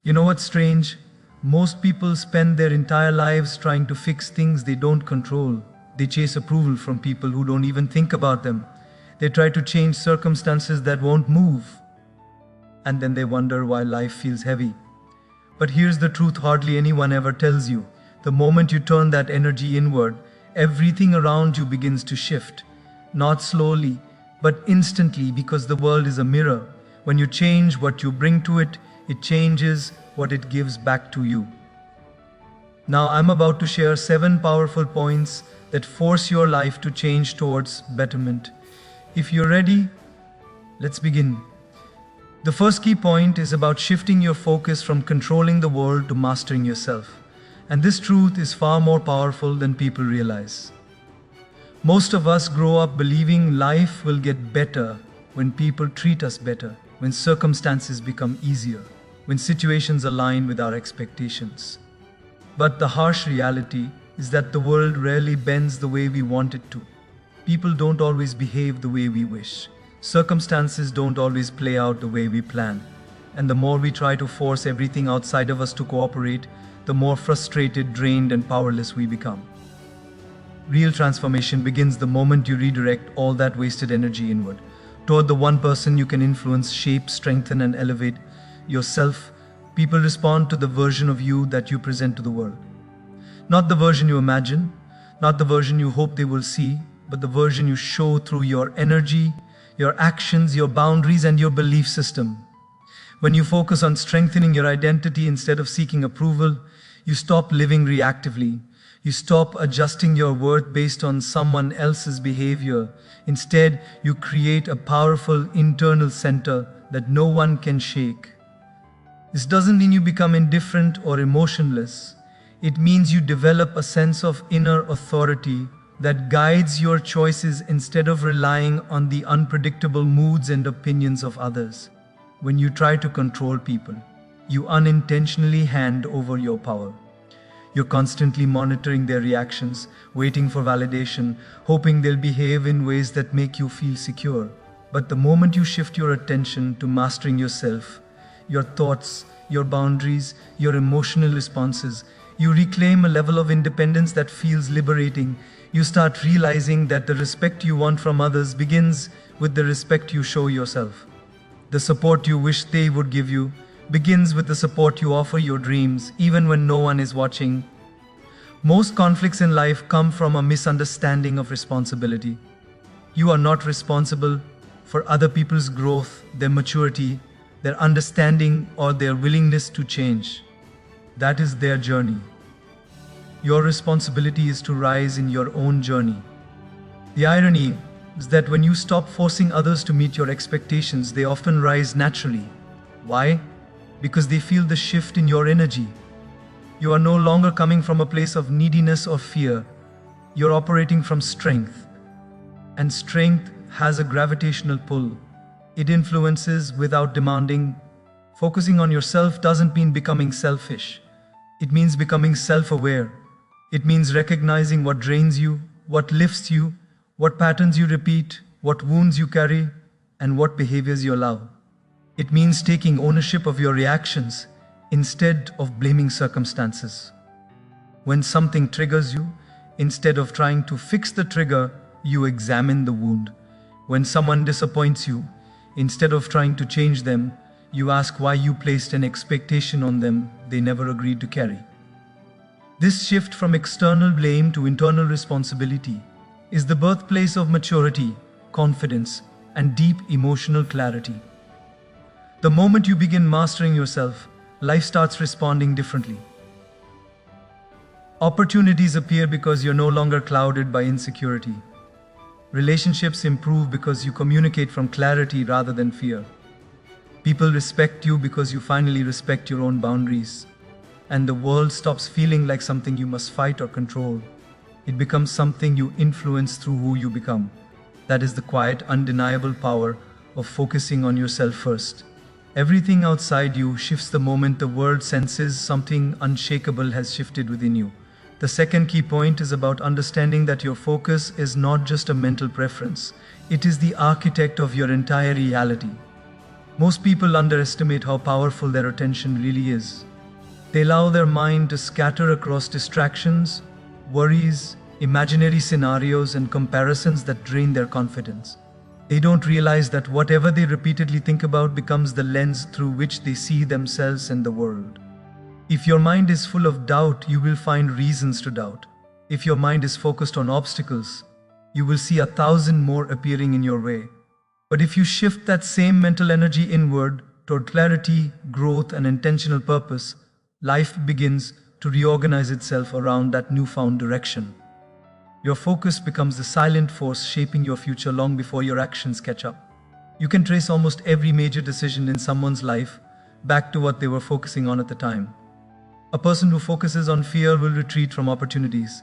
You know what's strange? Most people spend their entire lives trying to fix things they don't control. They chase approval from people who don't even think about them. They try to change circumstances that won't move. And then they wonder why life feels heavy. But here's the truth hardly anyone ever tells you. The moment you turn that energy inward, everything around you begins to shift. Not slowly, but instantly, because the world is a mirror. When you change what you bring to it, it changes what it gives back to you. Now I'm about to share 7 powerful points that force your life to change towards betterment. If you're ready, let's begin. The first key point is about shifting your focus from controlling the world to mastering yourself. And this truth is far more powerful than people realize. Most of us grow up believing life will get better when people treat us better, when circumstances become easier, when situations align with our expectations. But the harsh reality is that the world rarely bends the way we want it to. People don't always behave the way we wish. Circumstances don't always play out the way we plan. And the more we try to force everything outside of us to cooperate, the more frustrated, drained, and powerless we become. Real transformation begins the moment you redirect all that wasted energy inward, toward the one person you can influence, shape, strengthen, and elevate yourself. People respond to the version of you that you present to the world. Not the version you imagine, not the version you hope they will see, but the version you show through your energy, your actions, your boundaries, and your belief system. When you focus on strengthening your identity instead of seeking approval, you stop living reactively. You stop adjusting your worth based on someone else's behavior. Instead, you create a powerful internal center that no one can shake. This doesn't mean you become indifferent or emotionless. It means you develop a sense of inner authority that guides your choices instead of relying on the unpredictable moods and opinions of others. When you try to control people, you unintentionally hand over your power. You're constantly monitoring their reactions, waiting for validation, hoping they'll behave in ways that make you feel secure. But the moment you shift your attention to mastering yourself, your thoughts, your boundaries, your emotional responses, you reclaim a level of independence that feels liberating. You start realizing that the respect you want from others begins with the respect you show yourself. The support you wish they would give you begins with the support you offer your dreams, even when no one is watching. Most conflicts in life come from a misunderstanding of responsibility. You are not responsible for other people's growth, their maturity, their understanding, or their willingness to change. That is their journey. Your responsibility is to rise in your own journey. The irony is that when you stop forcing others to meet your expectations, they often rise naturally. Why? Because they feel the shift in your energy. You are no longer coming from a place of neediness or fear. You're operating from strength. And strength has a gravitational pull. It influences without demanding. Focusing on yourself doesn't mean becoming selfish. It means becoming self-aware. It means recognizing what drains you, what lifts you, what patterns you repeat, what wounds you carry, and what behaviors you allow. It means taking ownership of your reactions instead of blaming circumstances. When something triggers you, instead of trying to fix the trigger, you examine the wound. When someone disappoints you, instead of trying to change them, you ask why you placed an expectation on them they never agreed to carry. This shift from external blame to internal responsibility is the birthplace of maturity, confidence, and deep emotional clarity. The moment you begin mastering yourself, life starts responding differently. Opportunities appear because you're no longer clouded by insecurity. Relationships improve because you communicate from clarity rather than fear. People respect you because you finally respect your own boundaries. And the world stops feeling like something you must fight or control. It becomes something you influence through who you become. That is the quiet, undeniable power of focusing on yourself first. Everything outside you shifts the moment the world senses something unshakable has shifted within you. The second key point is about understanding that your focus is not just a mental preference. It is the architect of your entire reality. Most people underestimate how powerful their attention really is. They allow their mind to scatter across distractions, worries, imaginary scenarios, and comparisons that drain their confidence. They don't realize that whatever they repeatedly think about becomes the lens through which they see themselves and the world. If your mind is full of doubt, you will find reasons to doubt. If your mind is focused on obstacles, you will see 1,000 more appearing in your way. But if you shift that same mental energy inward toward clarity, growth, and intentional purpose, life begins to reorganize itself around that newfound direction. Your focus becomes the silent force shaping your future long before your actions catch up. You can trace almost every major decision in someone's life back to what they were focusing on at the time. A person who focuses on fear will retreat from opportunities.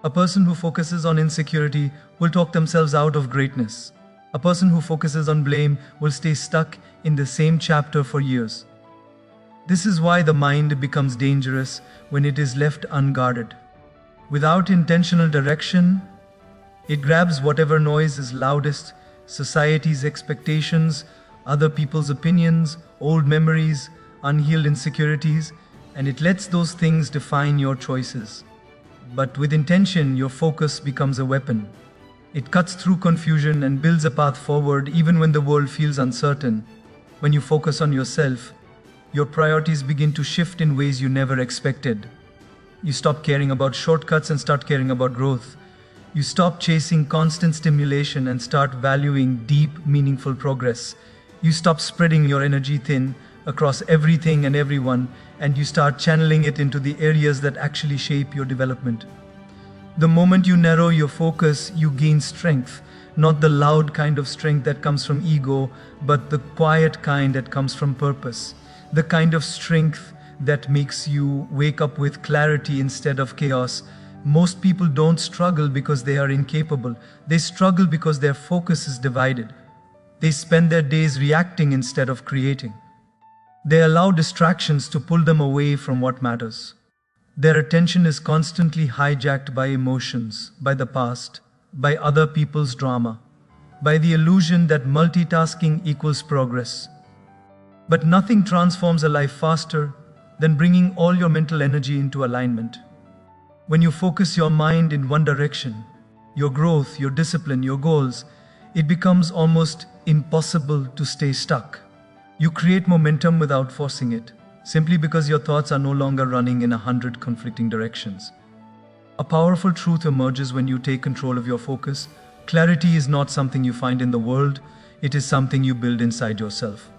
A person who focuses on insecurity will talk themselves out of greatness. A person who focuses on blame will stay stuck in the same chapter for years. This is why the mind becomes dangerous when it is left unguarded. Without intentional direction, it grabs whatever noise is loudest: society's expectations, other people's opinions, old memories, unhealed insecurities, and it lets those things define your choices. But with intention, your focus becomes a weapon. It cuts through confusion and builds a path forward even when the world feels uncertain. When you focus on yourself, your priorities begin to shift in ways you never expected. You stop caring about shortcuts and start caring about growth. You stop chasing constant stimulation and start valuing deep, meaningful progress. You stop spreading your energy thin across everything and everyone, and you start channeling it into the areas that actually shape your development. The moment you narrow your focus, you gain strength, not the loud kind of strength that comes from ego, but the quiet kind that comes from purpose. The kind of strength that makes you wake up with clarity instead of chaos. Most people don't struggle because they are incapable. They struggle because their focus is divided. They spend their days reacting instead of creating. They allow distractions to pull them away from what matters. Their attention is constantly hijacked by emotions, by the past, by other people's drama, by the illusion that multitasking equals progress. But nothing transforms a life faster than bringing all your mental energy into alignment. When you focus your mind in one direction, your growth, your discipline, your goals, it becomes almost impossible to stay stuck. You create momentum without forcing it, simply because your thoughts are no longer running in 100 conflicting directions. A powerful truth emerges when you take control of your focus. Clarity is not something you find in the world, it is something you build inside yourself.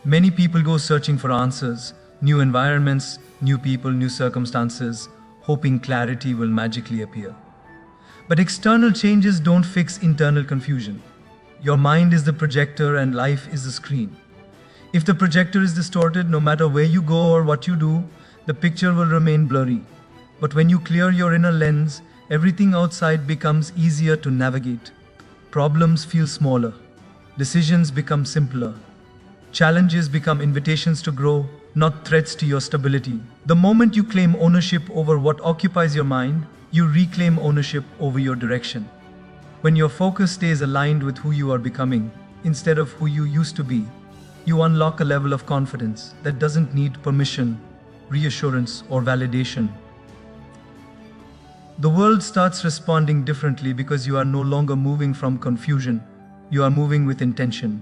Many people go searching for answers, new environments, new people, new circumstances, hoping clarity will magically appear. But external changes don't fix internal confusion. Your mind is the projector and life is the screen. If the projector is distorted, no matter where you go or what you do, the picture will remain blurry. But when you clear your inner lens, everything outside becomes easier to navigate. Problems feel smaller. Decisions become simpler. Challenges become invitations to grow, not threats to your stability. The moment you claim ownership over what occupies your mind, you reclaim ownership over your direction. When your focus stays aligned with who you are becoming, instead of who you used to be, you unlock a level of confidence that doesn't need permission, reassurance, or validation. The world starts responding differently because you are no longer moving from confusion, you are moving with intention.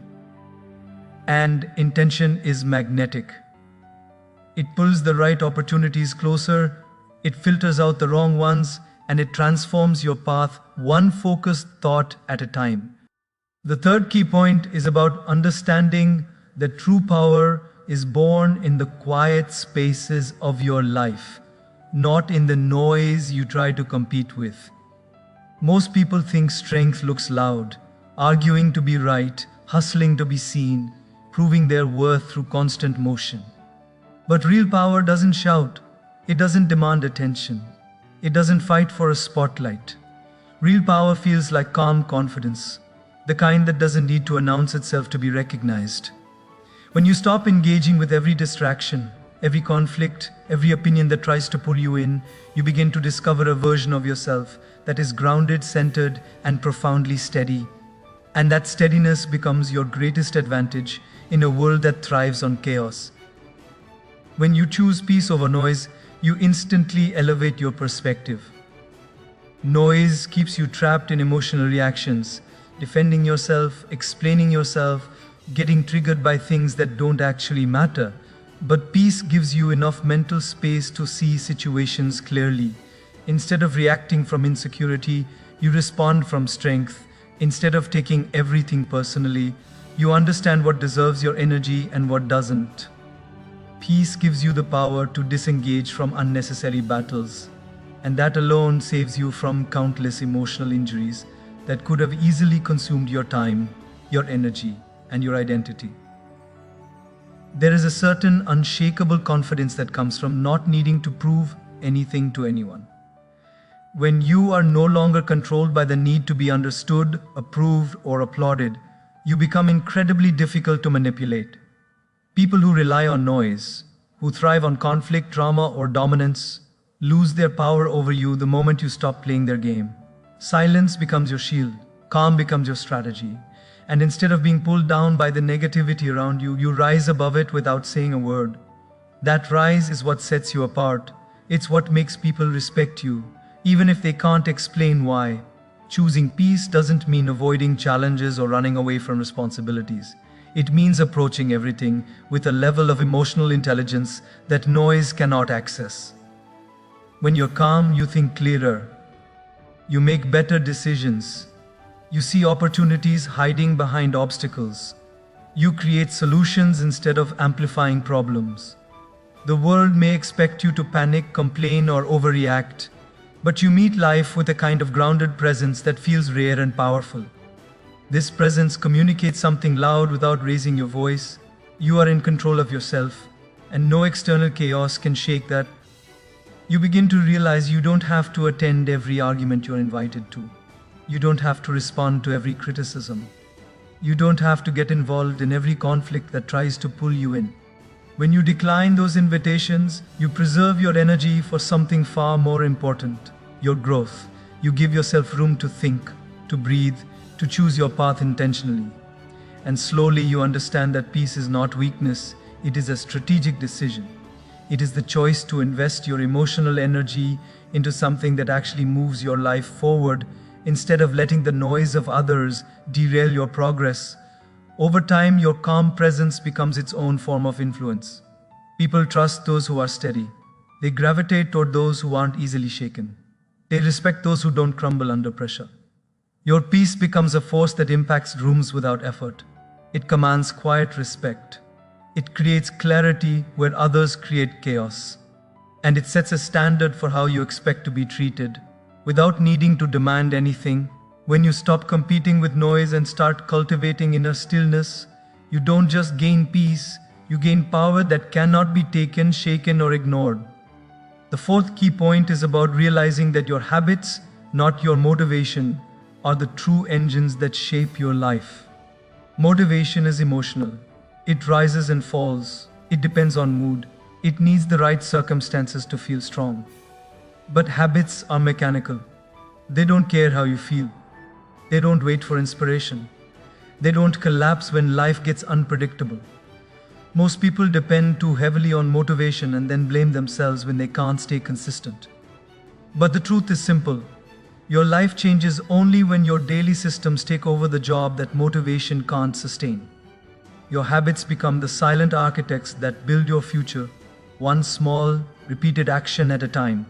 And intention is magnetic. It pulls the right opportunities closer, it filters out the wrong ones, and it transforms your path one focused thought at a time. The third key point is about understanding that true power is born in the quiet spaces of your life, not in the noise you try to compete with. Most people think strength looks loud, arguing to be right, hustling to be seen, proving their worth through constant motion. But real power doesn't shout, it doesn't demand attention, it doesn't fight for a spotlight. Real power feels like calm confidence, the kind that doesn't need to announce itself to be recognized. When you stop engaging with every distraction, every conflict, every opinion that tries to pull you in, you begin to discover a version of yourself that is grounded, centered, and profoundly steady. And that steadiness becomes your greatest advantage in a world that thrives on chaos. When you choose peace over noise, you instantly elevate your perspective. Noise keeps you trapped in emotional reactions, defending yourself, explaining yourself, getting triggered by things that don't actually matter. But peace gives you enough mental space to see situations clearly. Instead of reacting from insecurity, you respond from strength. Instead of taking everything personally, you understand what deserves your energy and what doesn't. Peace gives you the power to disengage from unnecessary battles, and that alone saves you from countless emotional injuries that could have easily consumed your time, your energy, and your identity. There is a certain unshakable confidence that comes from not needing to prove anything to anyone. When you are no longer controlled by the need to be understood, approved, or applauded, you become incredibly difficult to manipulate. People who rely on noise, who thrive on conflict, drama, or dominance, lose their power over you the moment you stop playing their game. Silence becomes your shield, calm becomes your strategy, and instead of being pulled down by the negativity around you, you rise above it without saying a word. That rise is what sets you apart. It's what makes people respect you, even if they can't explain why. Choosing peace doesn't mean avoiding challenges or running away from responsibilities. It means approaching everything with a level of emotional intelligence that noise cannot access. When you're calm, you think clearer. You make better decisions. You see opportunities hiding behind obstacles. You create solutions instead of amplifying problems. The world may expect you to panic, complain, or overreact, but you meet life with a kind of grounded presence that feels rare and powerful. This presence communicates something loud without raising your voice. You are in control of yourself, and no external chaos can shake that. You begin to realize you don't have to attend every argument you're invited to. You don't have to respond to every criticism. You don't have to get involved in every conflict that tries to pull you in. When you decline those invitations, you preserve your energy for something far more important, your growth. You give yourself room to think, to breathe, to choose your path intentionally. And slowly you understand that peace is not weakness, it is a strategic decision. It is the choice to invest your emotional energy into something that actually moves your life forward instead of letting the noise of others derail your progress. Over time, your calm presence becomes its own form of influence. People trust those who are steady. They gravitate toward those who aren't easily shaken. They respect those who don't crumble under pressure. Your peace becomes a force that impacts rooms without effort. It commands quiet respect. It creates clarity where others create chaos. And it sets a standard for how you expect to be treated, without needing to demand anything. When you stop competing with noise and start cultivating inner stillness, you don't just gain peace, you gain power that cannot be taken, shaken, or ignored. The fourth key point is about realizing that your habits, not your motivation, are the true engines that shape your life. Motivation is emotional. It rises and falls. It depends on mood. It needs the right circumstances to feel strong. But habits are mechanical. They don't care how you feel. They don't wait for inspiration. They don't collapse when life gets unpredictable. Most people depend too heavily on motivation and then blame themselves when they can't stay consistent. But the truth is simple. Your life changes only when your daily systems take over the job that motivation can't sustain. Your habits become the silent architects that build your future, one small, repeated action at a time.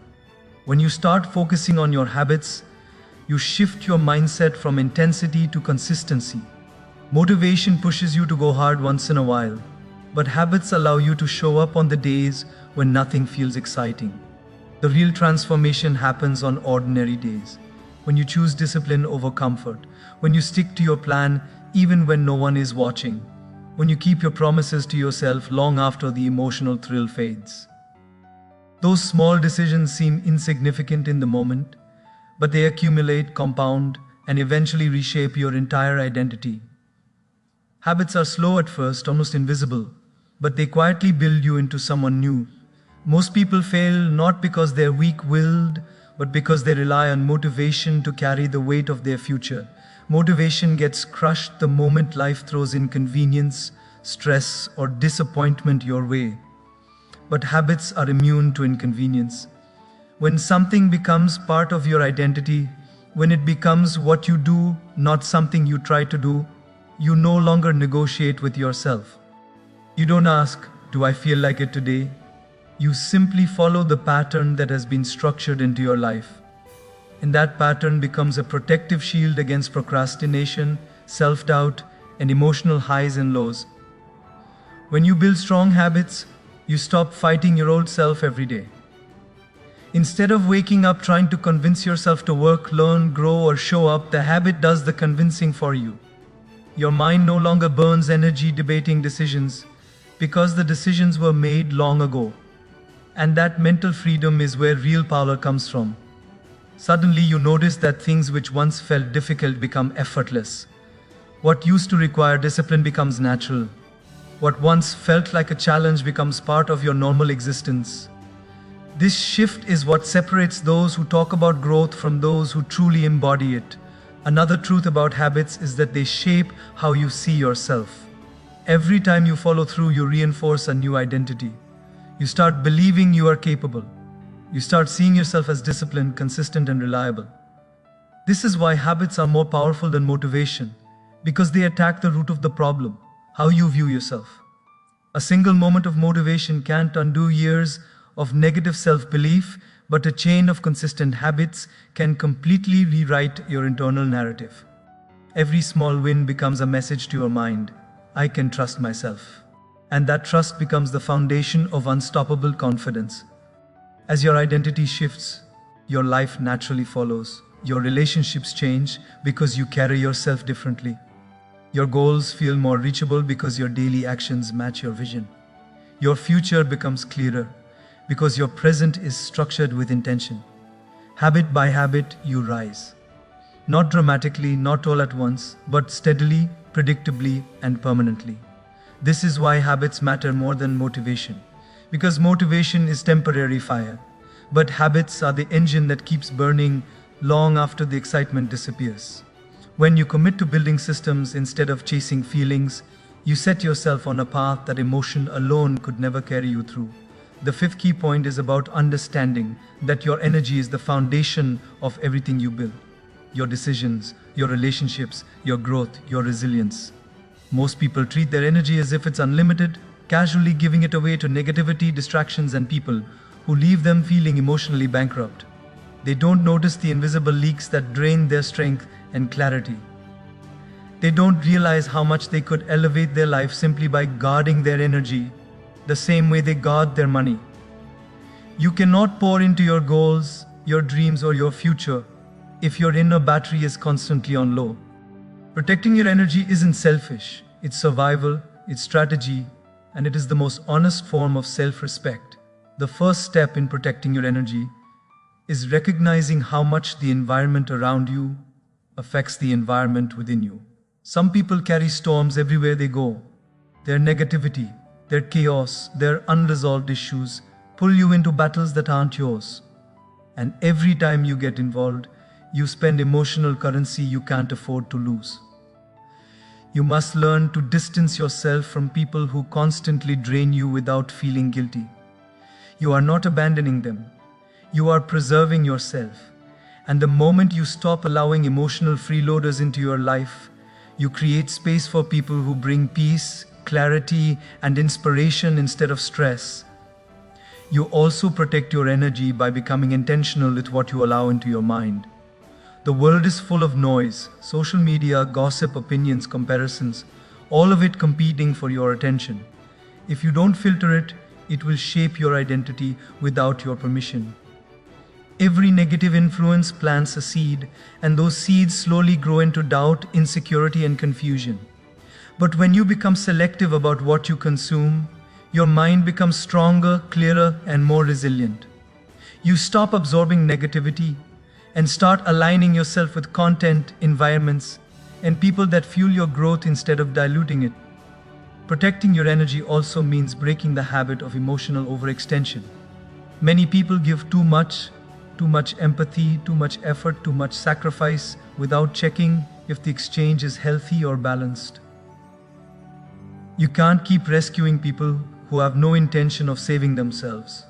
When you start focusing on your habits, you shift your mindset from intensity to consistency. Motivation pushes you to go hard once in a while, but habits allow you to show up on the days when nothing feels exciting. The real transformation happens on ordinary days, when you choose discipline over comfort, when you stick to your plan even when no one is watching, when you keep your promises to yourself long after the emotional thrill fades. Those small decisions seem insignificant in the moment, but they accumulate, compound, and eventually reshape your entire identity. Habits are slow at first, almost invisible, but they quietly build you into someone new. Most people fail not because they're weak-willed, but because they rely on motivation to carry the weight of their future. Motivation gets crushed the moment life throws inconvenience, stress, or disappointment your way. But habits are immune to inconvenience. When something becomes part of your identity, when it becomes what you do, not something you try to do, you no longer negotiate with yourself. You don't ask, "Do I feel like it today?" You simply follow the pattern that has been structured into your life. And that pattern becomes a protective shield against procrastination, self-doubt, and emotional highs and lows. When you build strong habits, you stop fighting your old self every day. Instead of waking up trying to convince yourself to work, learn, grow, or show up, the habit does the convincing for you. Your mind no longer burns energy debating decisions because the decisions were made long ago. And that mental freedom is where real power comes from. Suddenly you notice that things which once felt difficult become effortless. What used to require discipline becomes natural. What once felt like a challenge becomes part of your normal existence. This shift is what separates those who talk about growth from those who truly embody it. Another truth about habits is that they shape how you see yourself. Every time you follow through, you reinforce a new identity. You start believing you are capable. You start seeing yourself as disciplined, consistent, and reliable. This is why habits are more powerful than motivation, because they attack the root of the problem, how you view yourself. A single moment of motivation can't undo years of negative self-belief, but a chain of consistent habits can completely rewrite your internal narrative. Every small win becomes a message to your mind: I can trust myself. And that trust becomes the foundation of unstoppable confidence. As your identity shifts, your life naturally follows. Your relationships change because you carry yourself differently. Your goals feel more reachable because your daily actions match your vision. Your future becomes clearer because your present is structured with intention. Habit by habit, you rise. Not dramatically, not all at once, but steadily, predictably, and permanently. This is why habits matter more than motivation. Because motivation is temporary fire, but habits are the engine that keeps burning long after the excitement disappears. When you commit to building systems instead of chasing feelings, you set yourself on a path that emotion alone could never carry you through. The fifth key point is about understanding that your energy is the foundation of everything you build. Your decisions, your relationships, your growth, your resilience. Most people treat their energy as if it's unlimited, casually giving it away to negativity, distractions, and people who leave them feeling emotionally bankrupt. They don't notice the invisible leaks that drain their strength and clarity. They don't realize how much they could elevate their life simply by guarding their energy, the same way they guard their money. You cannot pour into your goals, your dreams, or your future if your inner battery is constantly on low. Protecting your energy isn't selfish, it's survival, it's strategy, and it is the most honest form of self-respect. The first step in protecting your energy is recognizing how much the environment around you affects the environment within you. Some people carry storms everywhere they go. Their negativity, their chaos, their unresolved issues pull you into battles that aren't yours. And every time you get involved, you spend emotional currency you can't afford to lose. You must learn to distance yourself from people who constantly drain you without feeling guilty. You are not abandoning them. You are preserving yourself. And the moment you stop allowing emotional freeloaders into your life, you create space for people who bring peace, clarity, and inspiration instead of stress. You also protect your energy by becoming intentional with what you allow into your mind. The world is full of noise, social media, gossip, opinions, comparisons, all of it competing for your attention. If you don't filter it, it will shape your identity without your permission. Every negative influence plants a seed, and those seeds slowly grow into doubt, insecurity, and confusion. But when you become selective about what you consume, your mind becomes stronger, clearer, and more resilient. You stop absorbing negativity and start aligning yourself with content, environments, and people that fuel your growth instead of diluting it. Protecting your energy also means breaking the habit of emotional overextension. Many people give too much empathy, too much effort, too much sacrifice without checking if the exchange is healthy or balanced. You can't keep rescuing people who have no intention of saving themselves.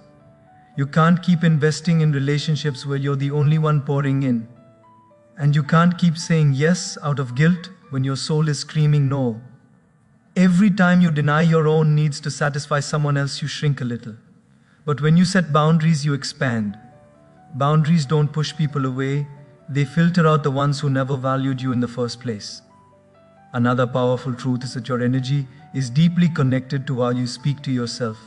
You can't keep investing in relationships where you're the only one pouring in. And you can't keep saying yes out of guilt when your soul is screaming no. Every time you deny your own needs to satisfy someone else, you shrink a little. But when you set boundaries, you expand. Boundaries don't push people away, they filter out the ones who never valued you in the first place. Another powerful truth is that your energy is deeply connected to how you speak to yourself.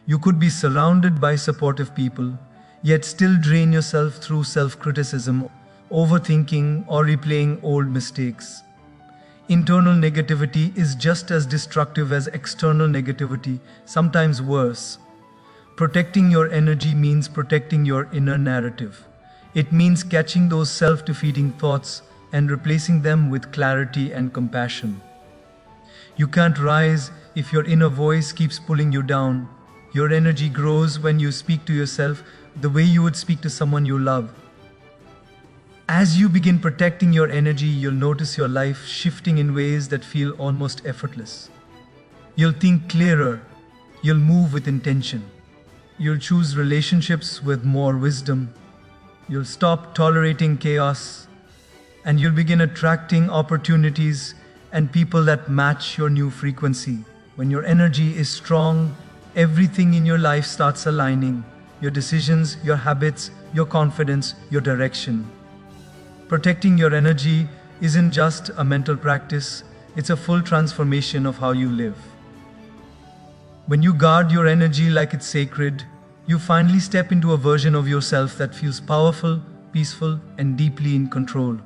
You could be surrounded by supportive people, yet still drain yourself through self-criticism, overthinking, or replaying old mistakes. Internal negativity is just as destructive as external negativity, sometimes worse. Protecting your energy means protecting your inner narrative. It means catching those self-defeating thoughts and replacing them with clarity and compassion. You can't rise if your inner voice keeps pulling you down. Your energy grows when you speak to yourself the way you would speak to someone you love. As you begin protecting your energy, you'll notice your life shifting in ways that feel almost effortless. You'll think clearer. You'll move with intention. You'll choose relationships with more wisdom. You'll stop tolerating chaos. And you'll begin attracting opportunities and people that match your new frequency. When your energy is strong, everything in your life starts aligning. Your decisions, your habits, your confidence, your direction. Protecting your energy isn't just a mental practice, it's a full transformation of how you live. When you guard your energy like it's sacred, you finally step into a version of yourself that feels powerful, peaceful, and deeply in control.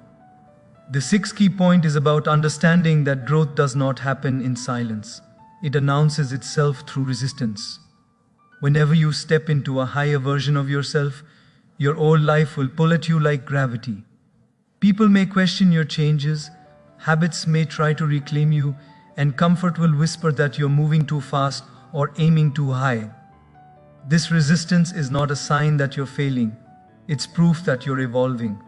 The sixth key point is about understanding that growth does not happen in silence. It announces itself through resistance. Whenever you step into a higher version of yourself, your old life will pull at you like gravity. People may question your changes, habits may try to reclaim you, and comfort will whisper that you're moving too fast or aiming too high. This resistance is not a sign that you're failing. It's proof that you're evolving.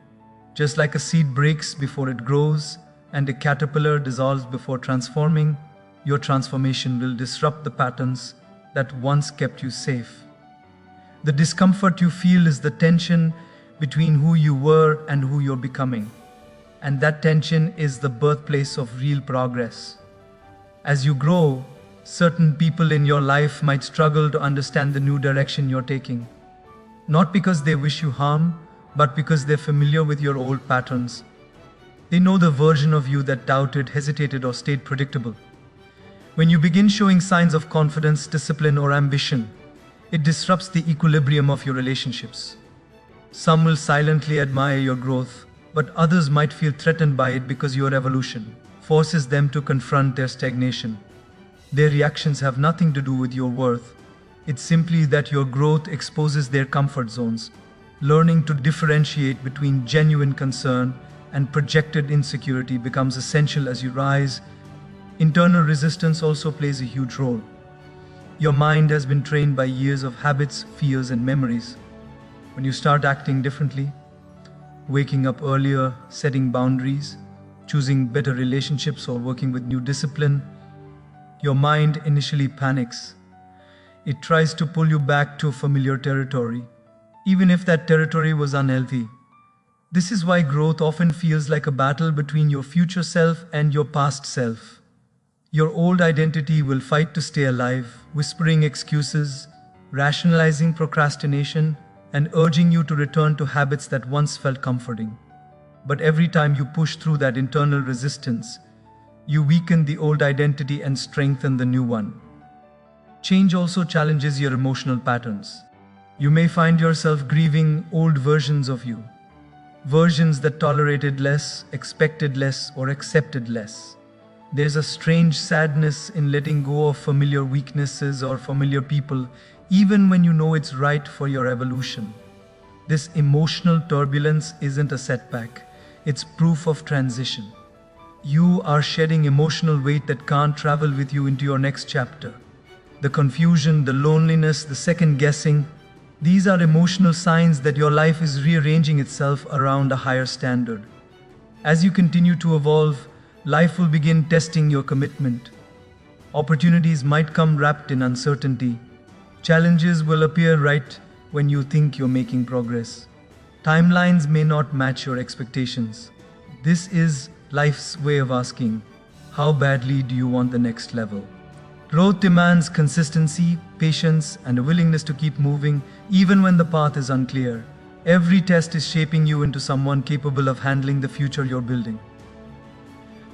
Just like a seed breaks before it grows and a caterpillar dissolves before transforming, your transformation will disrupt the patterns that once kept you safe. The discomfort you feel is the tension between who you were and who you're becoming. And that tension is the birthplace of real progress. As you grow, certain people in your life might struggle to understand the new direction you're taking. Not because they wish you harm, but because they're familiar with your old patterns. They know the version of you that doubted, hesitated, or stayed predictable. When you begin showing signs of confidence, discipline, or ambition, it disrupts the equilibrium of your relationships. Some will silently admire your growth, but others might feel threatened by it because your evolution forces them to confront their stagnation. Their reactions have nothing to do with your worth. It's simply that your growth exposes their comfort zones. Learning to differentiate between genuine concern and projected insecurity becomes essential as you rise. Internal resistance also plays a huge role. Your mind has been trained by years of habits, fears, and memories. When you start acting differently, waking up earlier, setting boundaries, choosing better relationships, or working with new discipline, your mind initially panics. It tries to pull you back to familiar territory, even if that territory was unhealthy. This is why growth often feels like a battle between your future self and your past self. Your old identity will fight to stay alive, whispering excuses, rationalizing procrastination, and urging you to return to habits that once felt comforting. But every time you push through that internal resistance, you weaken the old identity and strengthen the new one. Change also challenges your emotional patterns. You may find yourself grieving old versions of you, versions that tolerated less, expected less, or accepted less. There's a strange sadness in letting go of familiar weaknesses or familiar people, even when you know it's right for your evolution. This emotional turbulence isn't a setback, it's proof of transition. You are shedding emotional weight that can't travel with you into your next chapter. The confusion, the loneliness, the second guessing, these are emotional signs that your life is rearranging itself around a higher standard. As you continue to evolve, life will begin testing your commitment. Opportunities might come wrapped in uncertainty. Challenges will appear right when you think you're making progress. Timelines may not match your expectations. This is life's way of asking, how badly do you want the next level? Growth demands consistency, patience, and a willingness to keep moving even when the path is unclear. Every test is shaping you into someone capable of handling the future you're building.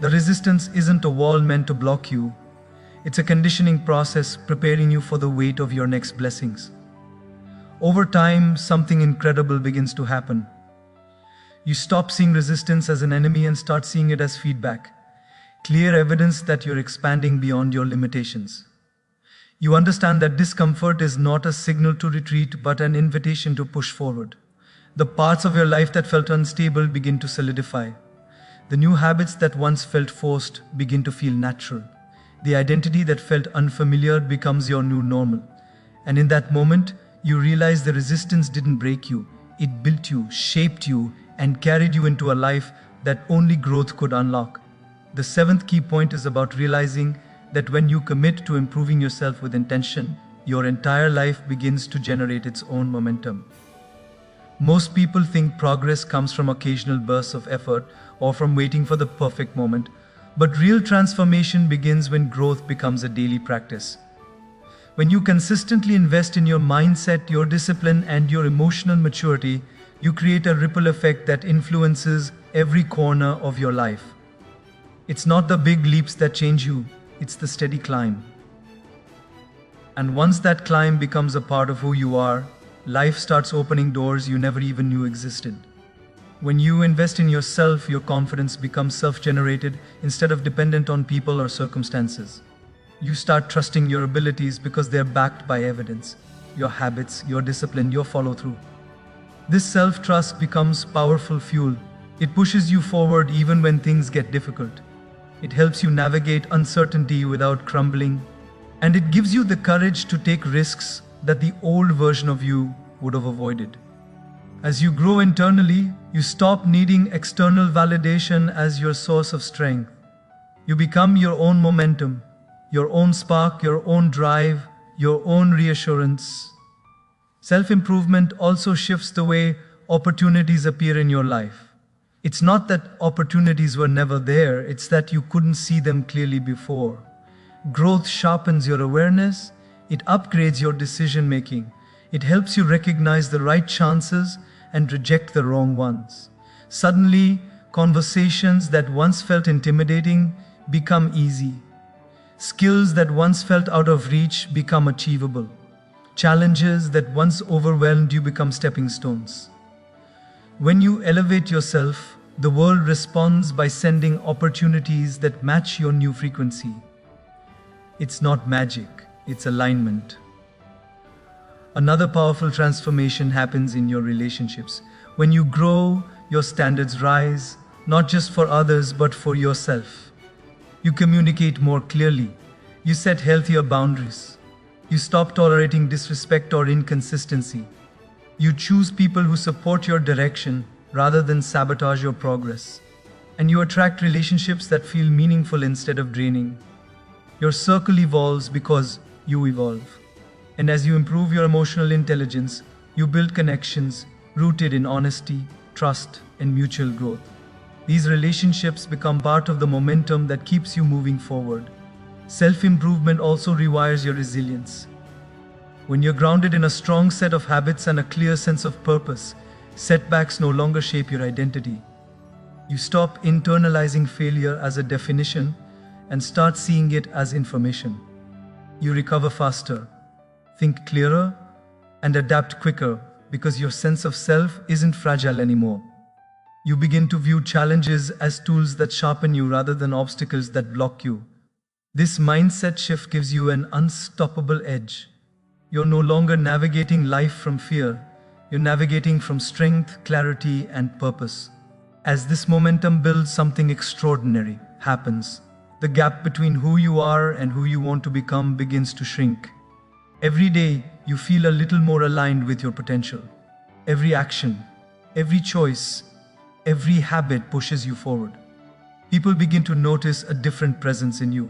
The resistance isn't a wall meant to block you. It's a conditioning process preparing you for the weight of your next blessings. Over time, something incredible begins to happen. You stop seeing resistance as an enemy and start seeing it as feedback, clear evidence that you're expanding beyond your limitations. You understand that discomfort is not a signal to retreat but an invitation to push forward. The parts of your life that felt unstable begin to solidify. The new habits that once felt forced begin to feel natural. The identity that felt unfamiliar becomes your new normal. And in that moment, you realize the resistance didn't break you. It built you, shaped you, and carried you into a life that only growth could unlock. The seventh key point is about realizing that when you commit to improving yourself with intention, your entire life begins to generate its own momentum. Most people think progress comes from occasional bursts of effort or from waiting for the perfect moment. But real transformation begins when growth becomes a daily practice. When you consistently invest in your mindset, your discipline, and your emotional maturity, you create a ripple effect that influences every corner of your life. It's not the big leaps that change you, it's the steady climb. And once that climb becomes a part of who you are, life starts opening doors you never even knew existed. When you invest in yourself, your confidence becomes self-generated instead of dependent on people or circumstances. You start trusting your abilities because they are backed by evidence, your habits, your discipline, your follow-through. This self-trust becomes powerful fuel. It pushes you forward even when things get difficult. It helps you navigate uncertainty without crumbling, and it gives you the courage to take risks that the old version of you would have avoided. As you grow internally, you stop needing external validation as your source of strength. You become your own momentum, your own spark, your own drive, your own reassurance. Self-improvement also shifts the way opportunities appear in your life. It's not that opportunities were never there, it's that you couldn't see them clearly before. Growth sharpens your awareness, it upgrades your decision-making, it helps you recognize the right chances and reject the wrong ones. Suddenly, conversations that once felt intimidating become easy. Skills that once felt out of reach become achievable. Challenges that once overwhelmed you become stepping stones. When you elevate yourself, the world responds by sending opportunities that match your new frequency. It's not magic, it's alignment. Another powerful transformation happens in your relationships. When you grow, your standards rise, not just for others but for yourself. You communicate more clearly. You set healthier boundaries. You stop tolerating disrespect or inconsistency. You choose people who support your direction rather than sabotage your progress. And you attract relationships that feel meaningful instead of draining. Your circle evolves because you evolve. And as you improve your emotional intelligence, you build connections rooted in honesty, trust, and mutual growth. These relationships become part of the momentum that keeps you moving forward. Self-improvement also rewires your resilience. When you're grounded in a strong set of habits and a clear sense of purpose, setbacks no longer shape your identity. You stop internalizing failure as a definition and start seeing it as information. You recover faster, think clearer, and adapt quicker because your sense of self isn't fragile anymore. You begin to view challenges as tools that sharpen you rather than obstacles that block you. This mindset shift gives you an unstoppable edge. You're no longer navigating life from fear, you're navigating from strength, clarity, and purpose. As this momentum builds, something extraordinary happens. The gap between who you are and who you want to become begins to shrink. Every day, you feel a little more aligned with your potential. Every action, every choice, every habit pushes you forward. People begin to notice a different presence in you.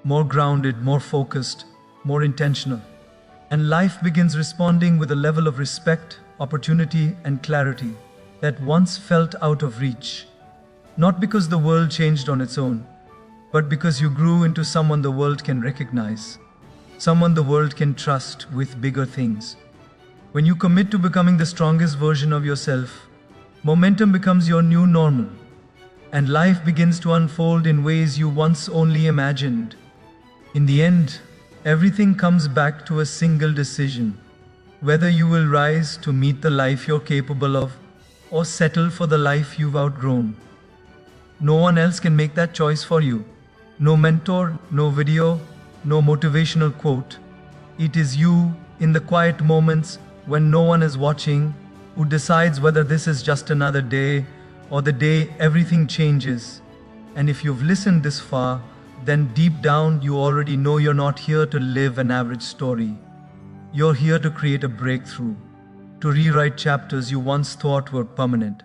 more grounded, more focused, more intentional. And life begins responding with a level of respect, opportunity, and clarity that once felt out of reach. Not because the world changed on its own, but because you grew into someone the world can recognize, someone the world can trust with bigger things. When you commit to becoming the strongest version of yourself, momentum becomes your new normal, and life begins to unfold in ways you once only imagined. In the end, everything comes back to a single decision: whether you will rise to meet the life you're capable of or settle for the life you've outgrown. No one else can make that choice for you. No mentor, no video, no motivational quote. It is you, in the quiet moments when no one is watching, who decides whether this is just another day or the day everything changes. And if you've listened this far, then deep down you already know you're not here to live an average story. You're here to create a breakthrough, to rewrite chapters you once thought were permanent,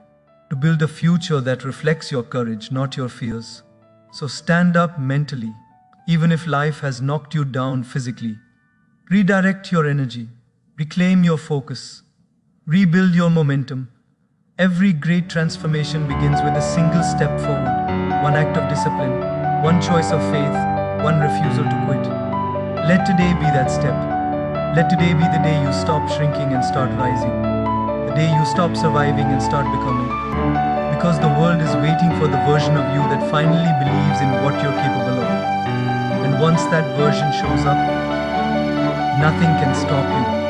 to build a future that reflects your courage, not your fears. So stand up mentally, even if life has knocked you down physically. Redirect your energy, reclaim your focus, rebuild your momentum. Every great transformation begins with a single step forward, one act of discipline, one choice of faith, one refusal to quit. Let today be that step. Let today be the day you stop shrinking and start rising. The day you stop surviving and start becoming. Because the world is waiting for the version of you that finally believes in what you're capable of. And once that version shows up, nothing can stop you.